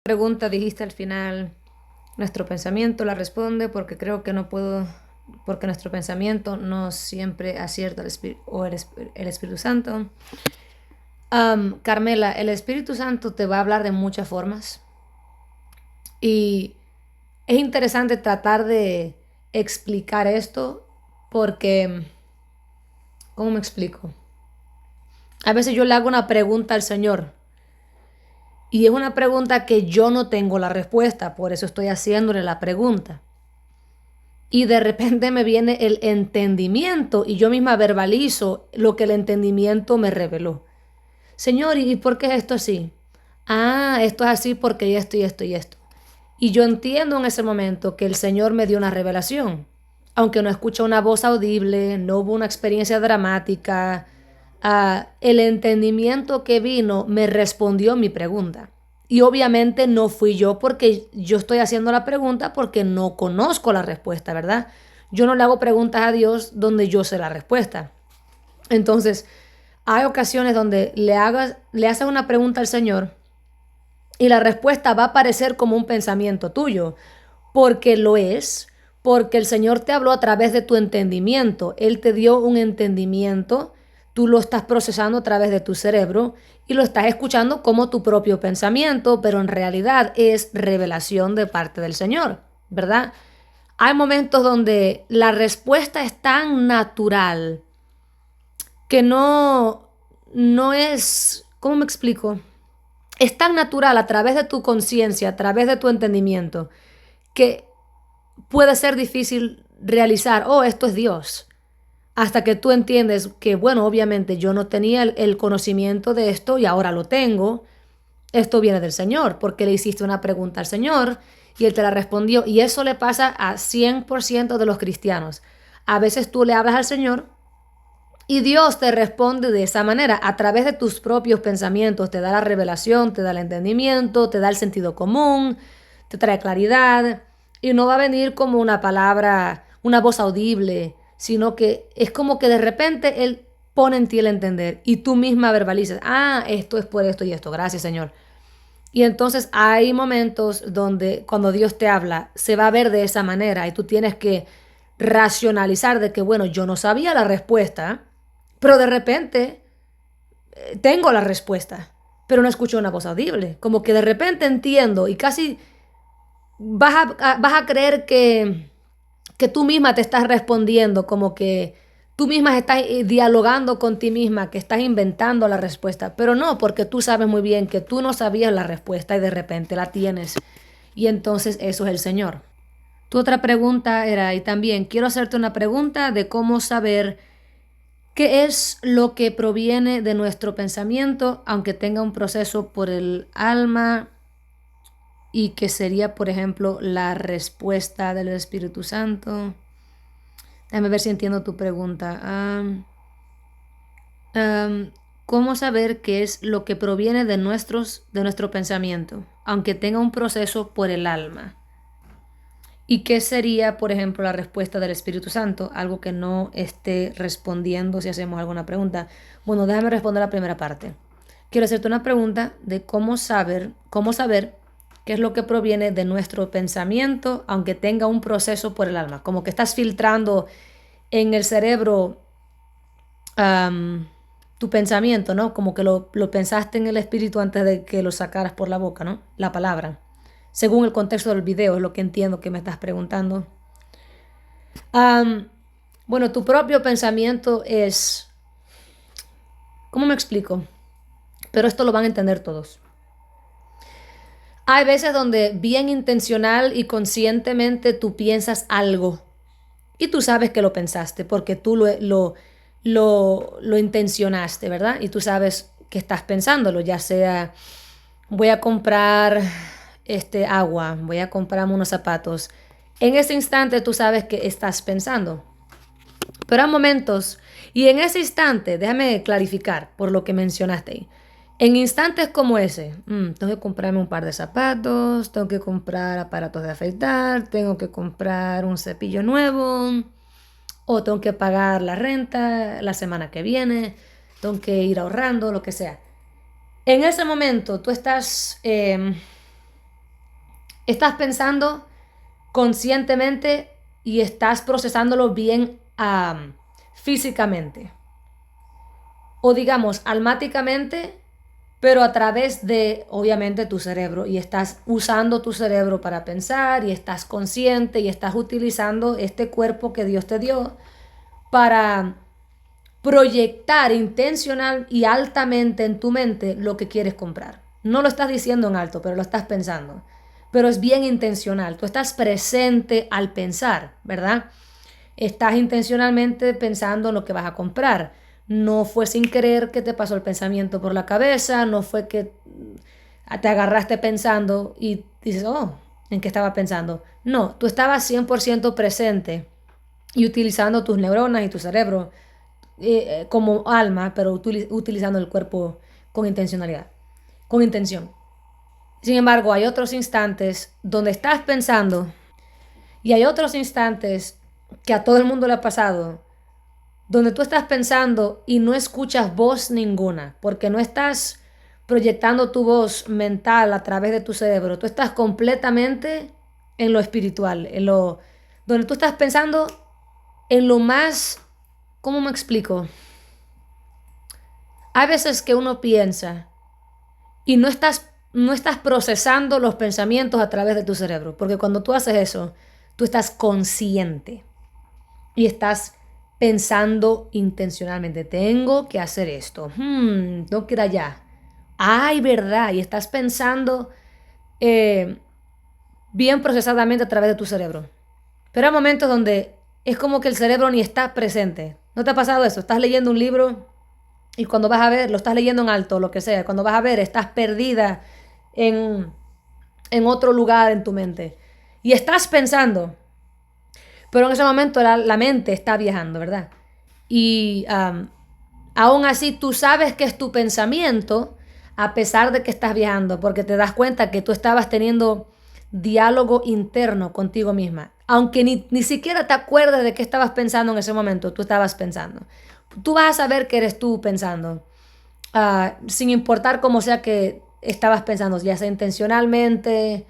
pregunta dijiste al final, nuestro pensamiento la responde porque creo que no puedo, porque nuestro pensamiento no siempre acierta el Espíritu Santo. Carmela, el Espíritu Santo te va a hablar de muchas formas y es interesante tratar de explicar esto porque, ¿cómo me explico? A veces yo le hago una pregunta al Señor y es una pregunta que yo no tengo la respuesta, por eso estoy haciéndole la pregunta. Y de repente me viene el entendimiento y yo misma verbalizo lo que el entendimiento me reveló. Señor, ¿y por qué es esto así? Ah, esto es así porque esto y esto y esto. Y yo entiendo en ese momento que el Señor me dio una revelación. Aunque no escuché una voz audible, no hubo una experiencia dramática, el entendimiento que vino me respondió mi pregunta. Y obviamente no fui yo porque yo estoy haciendo la pregunta porque no conozco la respuesta, ¿verdad? Yo no le hago preguntas a Dios donde yo sé la respuesta. Entonces, hay ocasiones donde le haces una pregunta al Señor y la respuesta va a parecer como un pensamiento tuyo, porque lo es, porque el Señor te habló a través de tu entendimiento. Él te dio un entendimiento, tú lo estás procesando a través de tu cerebro y lo estás escuchando como tu propio pensamiento, pero en realidad es revelación de parte del Señor, ¿verdad? Hay momentos donde la respuesta es tan natural que no es, ¿cómo me explico? Es tan natural a través de tu conciencia, a través de tu entendimiento, que puede ser difícil realizar, oh, esto es Dios. Hasta que tú entiendes que, bueno, obviamente yo no tenía el conocimiento de esto y ahora lo tengo. Esto viene del Señor, porque le hiciste una pregunta al Señor y Él te la respondió. Y eso le pasa a 100% de los cristianos. A veces tú le hablas al Señor y Dios te responde de esa manera, a través de tus propios pensamientos. Te da la revelación, te da el entendimiento, te da el sentido común, te trae claridad. Y no va a venir como una palabra, una voz audible, sino que es como que de repente Él pone en ti el entender y tú misma verbalizas, ah, esto es por esto y esto, gracias Señor. Y entonces hay momentos donde cuando Dios te habla, se va a ver de esa manera y tú tienes que racionalizar de que, bueno, yo no sabía la respuesta, pero de repente tengo la respuesta, pero no escucho una voz audible. Como que de repente entiendo y casi vas a creer que tú misma te estás respondiendo, como que tú misma estás dialogando con ti misma, que estás inventando la respuesta, pero no, porque tú sabes muy bien que tú no sabías la respuesta y de repente la tienes. Y entonces eso es el Señor. Tu otra pregunta era, y también quiero hacerte una pregunta de cómo saber qué es lo que proviene de nuestro pensamiento, aunque tenga un proceso por el alma y que sería, por ejemplo, la respuesta del Espíritu Santo. Déjame ver si entiendo tu pregunta. ¿Cómo saber qué es lo que proviene de nuestro pensamiento, aunque tenga un proceso por el alma? ¿Y qué sería, por ejemplo, la respuesta del Espíritu Santo? Algo que no esté respondiendo si hacemos alguna pregunta. Bueno, déjame responder la primera parte. Quiero hacerte una pregunta de cómo saber qué es lo que proviene de nuestro pensamiento, aunque tenga un proceso por el alma. Como que estás filtrando en el cerebro tu pensamiento, ¿no? Como que lo pensaste en el espíritu antes de que lo sacaras por la boca, ¿no? La palabra. Según el contexto del video, es lo que entiendo que me estás preguntando. Am, bueno, tu propio pensamiento es... ¿Cómo me explico? Pero esto lo van a entender todos. Hay veces donde bien intencional y conscientemente tú piensas algo y tú sabes que lo pensaste porque tú lo intencionaste, ¿verdad? Y tú sabes que estás pensándolo, ya sea voy a comprar agua, voy a comprarme unos zapatos. En ese instante tú sabes que estás pensando. Pero hay momentos, y en ese instante, déjame clarificar por lo que mencionaste ahí. En instantes como ese, tengo que comprarme un par de zapatos, tengo que comprar aparatos de afeitar, tengo que comprar un cepillo nuevo, o tengo que pagar la renta la semana que viene, tengo que ir ahorrando, lo que sea. En ese momento tú estás Estás pensando conscientemente y estás procesándolo bien físicamente. O digamos, almáticamente, pero a través de, obviamente, tu cerebro. Y estás usando tu cerebro para pensar y estás consciente y estás utilizando este cuerpo que Dios te dio para proyectar intencional y altamente en tu mente lo que quieres comprar. No lo estás diciendo en alto, pero lo estás pensando. Pero es bien intencional. Tú estás presente al pensar, ¿verdad? Estás intencionalmente pensando en lo que vas a comprar. No fue sin querer que te pasó el pensamiento por la cabeza, no fue que te agarraste pensando y dices, oh, ¿en qué estaba pensando? No, tú estabas 100% presente y utilizando tus neuronas y tu cerebro como alma, pero utilizando el cuerpo con intencionalidad, con intención. Sin embargo, hay otros instantes donde estás pensando y hay otros instantes que a todo el mundo le ha pasado, donde tú estás pensando y no escuchas voz ninguna, porque no estás proyectando tu voz mental a través de tu cerebro, tú estás completamente en lo espiritual, donde tú estás pensando en lo más, ¿cómo me explico? Hay veces que uno piensa y no estás procesando los pensamientos a través de tu cerebro, porque cuando tú haces eso, tú estás consciente y estás pensando intencionalmente, tengo que hacer esto, tengo que ir allá. Ay, verdad, y estás pensando eh, bien procesadamente a través de tu cerebro. Pero hay momentos donde es como que el cerebro ni está presente. ¿No te ha pasado eso? Estás leyendo un libro y cuando vas a ver, lo estás leyendo en alto, lo que sea, cuando vas a ver, estás perdida en, en otro lugar en tu mente. Y estás pensando, pero en ese momento la mente está viajando, ¿verdad? Y aún así tú sabes que es tu pensamiento, a pesar de que estás viajando, porque te das cuenta que tú estabas teniendo diálogo interno contigo misma. Aunque ni siquiera te acuerdas de qué estabas pensando en ese momento, tú estabas pensando. Tú vas a saber que eres tú pensando, sin importar cómo sea que estabas pensando, ya sea intencionalmente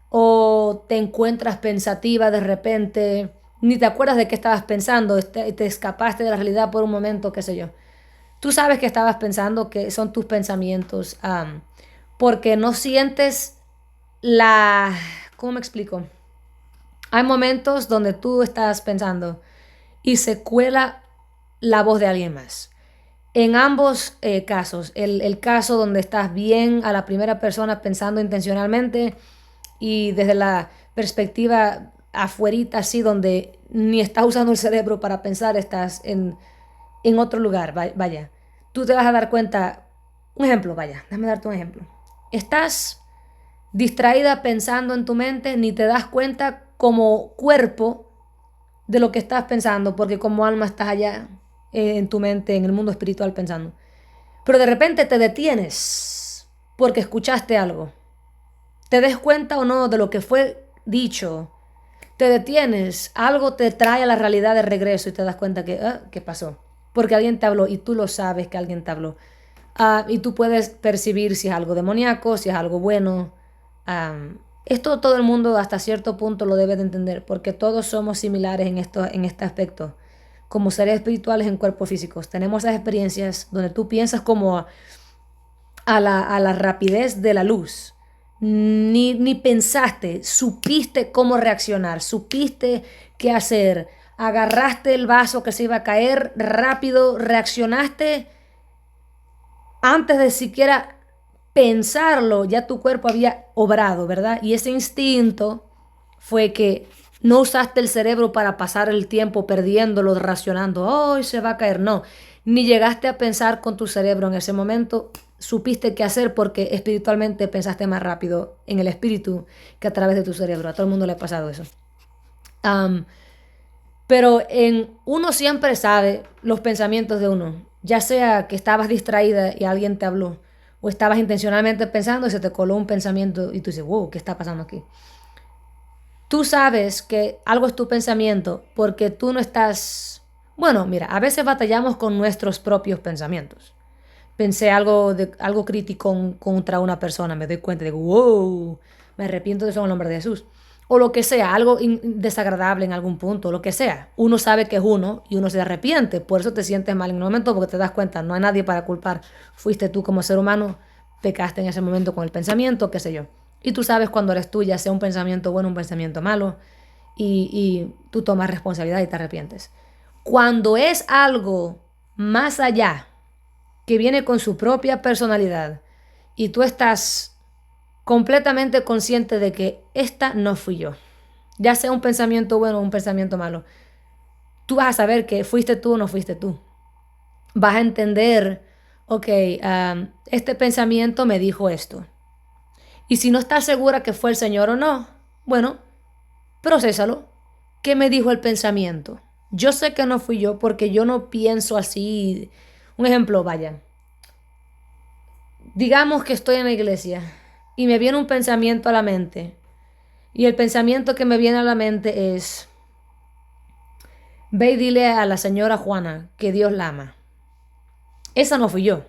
o te encuentras pensativa de repente, ni te acuerdas de qué estabas pensando, te escapaste de la realidad por un momento, qué sé yo. Tú sabes que estabas pensando que son tus pensamientos, porque no sientes la... ¿Cómo me explico? Hay momentos donde tú estás pensando y se cuela la voz de alguien más. En ambos casos, el caso donde estás bien a la primera persona pensando intencionalmente y desde la perspectiva afuerita, así donde ni estás usando el cerebro para pensar, estás en otro lugar, vaya. Tú te vas a dar cuenta, un ejemplo, vaya, déjame darte un ejemplo. Estás distraída pensando en tu mente, ni te das cuenta como cuerpo de lo que estás pensando, porque como alma estás allá en tu mente, en el mundo espiritual pensando. Pero de repente te detienes porque escuchaste algo. Te des cuenta o no de lo que fue dicho, te detienes, algo te trae a la realidad de regreso y te das cuenta que, ¿qué pasó? Porque alguien te habló y tú lo sabes que alguien te habló. Y tú puedes percibir si es algo demoníaco, si es algo bueno. Esto todo el mundo hasta cierto punto lo debe de entender, porque todos somos similares en este aspecto. Como seres espirituales en cuerpos físicos, tenemos esas experiencias donde tú piensas como a la rapidez de la luz. Ni pensaste, supiste cómo reaccionar, supiste qué hacer, agarraste el vaso que se iba a caer rápido, reaccionaste antes de siquiera pensarlo, ya tu cuerpo había obrado, ¿verdad? Y ese instinto fue que no usaste el cerebro para pasar el tiempo perdiéndolo, racionando, hoy se va a caer, no. Ni llegaste a pensar con tu cerebro en ese momento, supiste qué hacer porque espiritualmente pensaste más rápido en el espíritu que a través de tu cerebro. A todo el mundo le ha pasado eso. Um, pero uno siempre sabe los pensamientos de uno, ya sea que estabas distraída y alguien te habló, o estabas intencionalmente pensando y se te coló un pensamiento y tú dices, wow, ¿qué está pasando aquí? Tú sabes que algo es tu pensamiento porque tú no estás... Bueno, mira, a veces batallamos con nuestros propios pensamientos. Pensé algo crítico contra una persona, me doy cuenta, digo, wow, me arrepiento de eso en el nombre de Jesús. O lo que sea, algo desagradable en algún punto, lo que sea. Uno sabe que es uno y uno se arrepiente. Por eso te sientes mal en un momento porque te das cuenta, no hay nadie para culpar. Fuiste tú como ser humano, pecaste en ese momento con el pensamiento, qué sé yo. Y tú sabes cuando eres tú, ya sea un pensamiento bueno o un pensamiento malo, y tú tomas responsabilidad y te arrepientes. Cuando es algo más allá, que viene con su propia personalidad, y tú estás completamente consciente de que esta no fui yo, ya sea un pensamiento bueno o un pensamiento malo, tú vas a saber que fuiste tú o no fuiste tú. Vas a entender, ok, este pensamiento me dijo esto. Y si no estás segura que fue el Señor o no, bueno, procésalo. ¿Qué me dijo el pensamiento? Yo sé que no fui yo porque yo no pienso así. Un ejemplo, vaya. Digamos que estoy en la iglesia y me viene un pensamiento a la mente. Y el pensamiento que me viene a la mente es, ve y dile a la señora Juana que Dios la ama. Esa no fui yo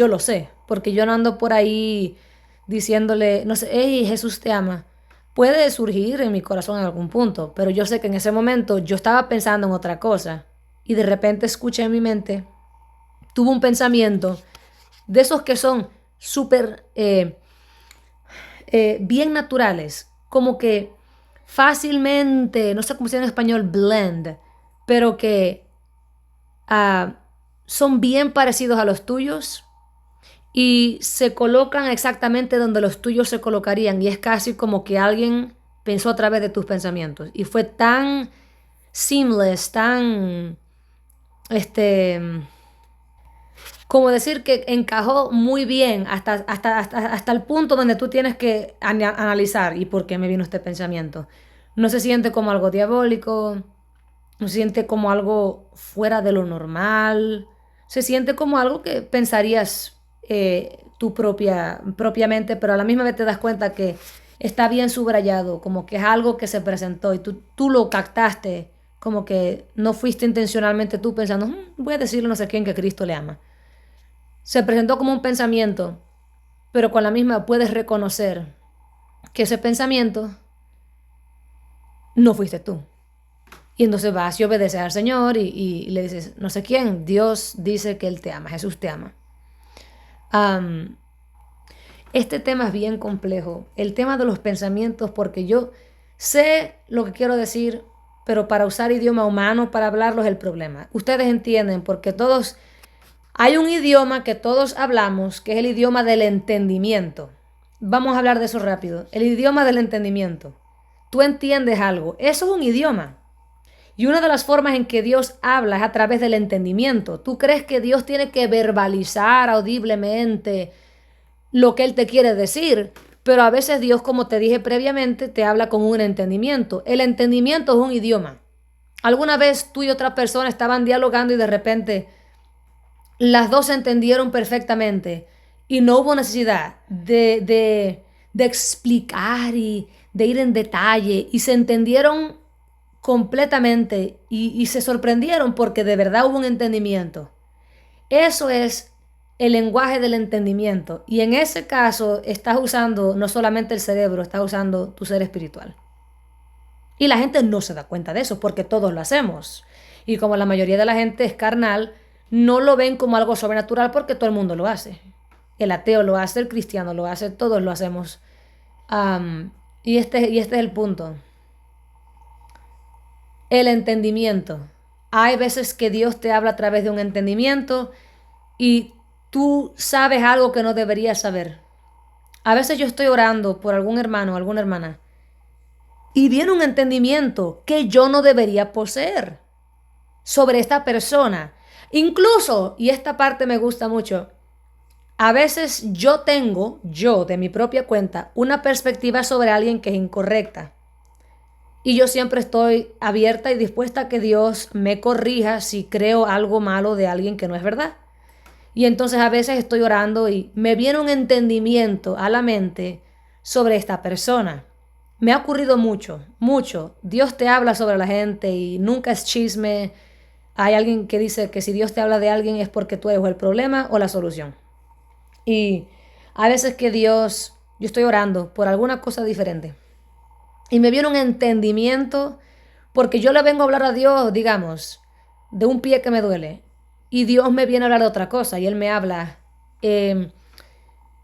lo sé, porque yo no ando por ahí diciéndole, no sé, hey, Jesús te ama. Puede surgir en mi corazón en algún punto, pero yo sé que en ese momento yo estaba pensando en otra cosa y de repente escuché en mi mente, tuve un pensamiento de esos que son súper bien naturales, como que fácilmente, no sé cómo se llama en español, blend, pero que uh, son bien parecidos a los tuyos y se colocan exactamente donde los tuyos se colocarían y es casi como que alguien pensó a través de tus pensamientos y fue tan seamless, tan como decir que encajó muy bien hasta el punto donde tú tienes que analizar y por qué me vino este pensamiento. No se siente como algo diabólico, no se siente como algo fuera de lo normal, se siente como algo que pensarías tú propiamente, pero a la misma vez te das cuenta que está bien subrayado, como que es algo que se presentó y tú lo captaste, como que no fuiste intencionalmente tú pensando, voy a decirle a no sé quién que Cristo le ama. Se presentó como un pensamiento, pero con la misma puedes reconocer que ese pensamiento no fuiste tú. Y entonces vas y obedeces al Señor y le dices, no sé quién, Dios dice que Él te ama, Jesús te ama. Este tema es bien complejo, el tema de los pensamientos, porque yo sé lo que quiero decir, pero para usar idioma humano, para hablarlo es el problema. Ustedes entienden, porque todos, hay un idioma que todos hablamos, que es el idioma del entendimiento. Vamos a hablar de eso rápido. El idioma del entendimiento. Tú entiendes algo, eso es un idioma. Y una de las formas en que Dios habla es a través del entendimiento. ¿Tú crees que Dios tiene que verbalizar audiblemente lo que Él te quiere decir? Pero a veces Dios, como te dije previamente, te habla con un entendimiento. El entendimiento es un idioma. ¿Alguna vez tú y otra persona estaban dialogando y de repente las dos se entendieron perfectamente y no hubo necesidad de explicar y de ir en detalle y se entendieron completamente y se sorprendieron porque de verdad hubo un entendimiento? Eso es el lenguaje del entendimiento y en ese caso estás usando no solamente el cerebro, estás usando tu ser espiritual. Y la gente no se da cuenta de eso porque todos lo hacemos. Y como la mayoría de la gente es carnal, no lo ven como algo sobrenatural porque todo el mundo lo hace. El ateo lo hace, el cristiano lo hace, todos lo hacemos. Y este es el punto. El entendimiento. Hay veces que Dios te habla a través de un entendimiento y tú sabes algo que no deberías saber. A veces yo estoy orando por algún hermano o alguna hermana y viene un entendimiento que yo no debería poseer sobre esta persona. Incluso, y esta parte me gusta mucho, a veces yo de mi propia cuenta, una perspectiva sobre alguien que es incorrecta. Y yo siempre estoy abierta y dispuesta a que Dios me corrija si creo algo malo de alguien que no es verdad. Y entonces a veces estoy orando y me viene un entendimiento a la mente sobre esta persona. Me ha ocurrido mucho, mucho. Dios te habla sobre la gente y nunca es chisme. Hay alguien que dice que si Dios te habla de alguien es porque tú eres el problema o la solución. Y a veces que Dios yo estoy orando por alguna cosa diferente. Y me viene un entendimiento porque yo le vengo a hablar a Dios, digamos, de un pie que me duele. Y Dios me viene a hablar de otra cosa. Y Él me habla, eh,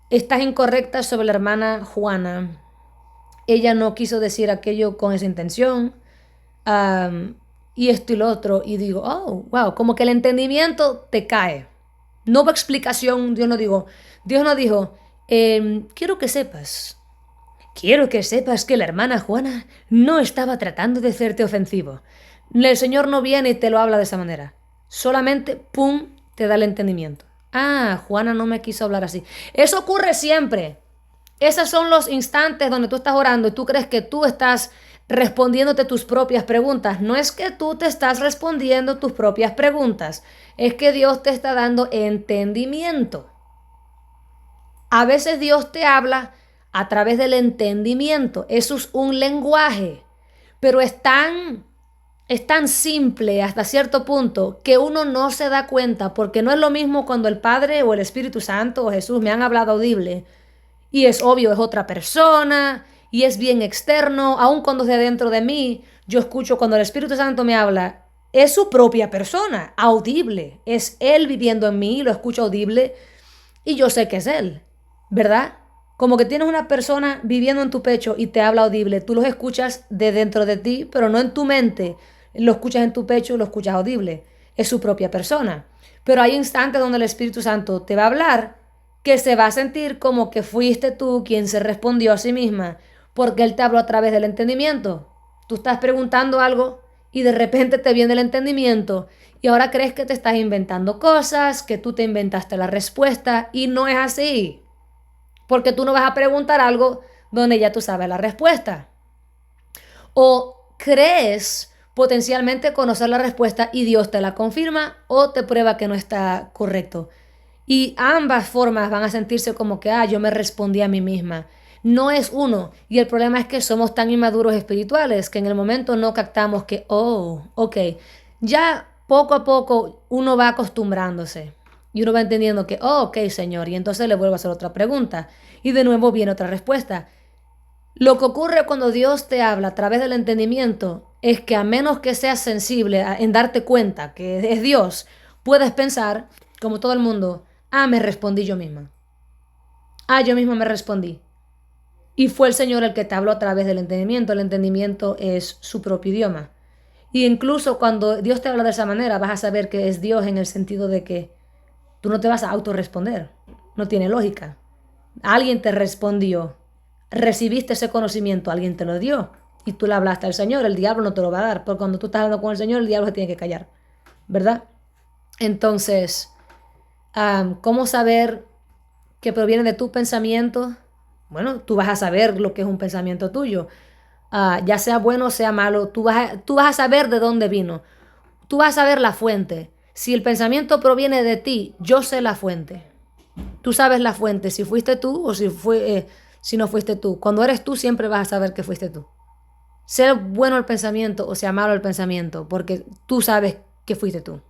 estás incorrecta sobre la hermana Juana. Ella no quiso decir aquello con esa intención. Y esto y lo otro. Y digo, oh, wow, como que el entendimiento te cae. No hubo explicación, Dios no dijo, quiero que sepas. Quiero que sepas que la hermana Juana no estaba tratando de hacerte ofensivo. El Señor no viene y te lo habla de esa manera. Solamente, pum, te da el entendimiento. Ah, Juana no me quiso hablar así. Eso ocurre siempre. Esos son los instantes donde tú estás orando y tú crees que tú estás respondiéndote tus propias preguntas. No es que tú te estás respondiendo tus propias preguntas, es que Dios te está dando entendimiento. A veces Dios te habla a través del entendimiento. Eso es un lenguaje, pero es tan simple hasta cierto punto que uno no se da cuenta, porque no es lo mismo cuando el Padre o el Espíritu Santo o Jesús me han hablado audible y es obvio, es otra persona y es bien externo, aun cuando es de dentro de mí. Yo escucho cuando el Espíritu Santo me habla, es su propia persona, audible, es Él viviendo en mí, lo escucho audible y yo sé que es Él, ¿verdad? Como que tienes una persona viviendo en tu pecho y te habla audible. Tú los escuchas de dentro de ti, pero no en tu mente. Lo escuchas en tu pecho, lo escuchas audible. Es su propia persona. Pero hay instantes donde el Espíritu Santo te va a hablar que se va a sentir como que fuiste tú quien se respondió a sí misma, porque Él te habló a través del entendimiento. Tú estás preguntando algo y de repente te viene el entendimiento y ahora crees que te estás inventando cosas, que tú te inventaste la respuesta y no es así. Porque tú no vas a preguntar algo donde ya tú sabes la respuesta. O crees potencialmente conocer la respuesta y Dios te la confirma o te prueba que no está correcto. Y ambas formas van a sentirse como que, yo me respondí a mí misma. No es uno. Y el problema es que somos tan inmaduros espirituales que en el momento no captamos que, ok, ya poco a poco uno va acostumbrándose. Y uno va entendiendo que, ok, Señor. Y entonces le vuelvo a hacer otra pregunta. Y de nuevo viene otra respuesta. Lo que ocurre cuando Dios te habla a través del entendimiento es que a menos que seas sensible en darte cuenta que es Dios, puedes pensar, como todo el mundo, me respondí yo misma. Yo misma me respondí. Y fue el Señor el que te habló a través del entendimiento. El entendimiento es su propio idioma. Y incluso cuando Dios te habla de esa manera, vas a saber que es Dios en el sentido de que tú no te vas a autorresponder. No tiene lógica. Alguien te respondió. Recibiste ese conocimiento, alguien te lo dio. Y tú le hablaste al Señor. El diablo no te lo va a dar. Porque cuando tú estás hablando con el Señor, el diablo se tiene que callar. ¿Verdad? Entonces, ¿cómo saber que proviene de tu pensamiento? Bueno, tú vas a saber lo que es un pensamiento tuyo. Ya sea bueno o sea malo, tú vas a saber de dónde vino. Tú vas a saber la fuente. Si el pensamiento proviene de ti, yo sé la fuente. Tú sabes la fuente, si fuiste tú o si no fuiste tú. Cuando eres tú, siempre vas a saber que fuiste tú. Sea bueno el pensamiento o sea malo el pensamiento, porque tú sabes que fuiste tú.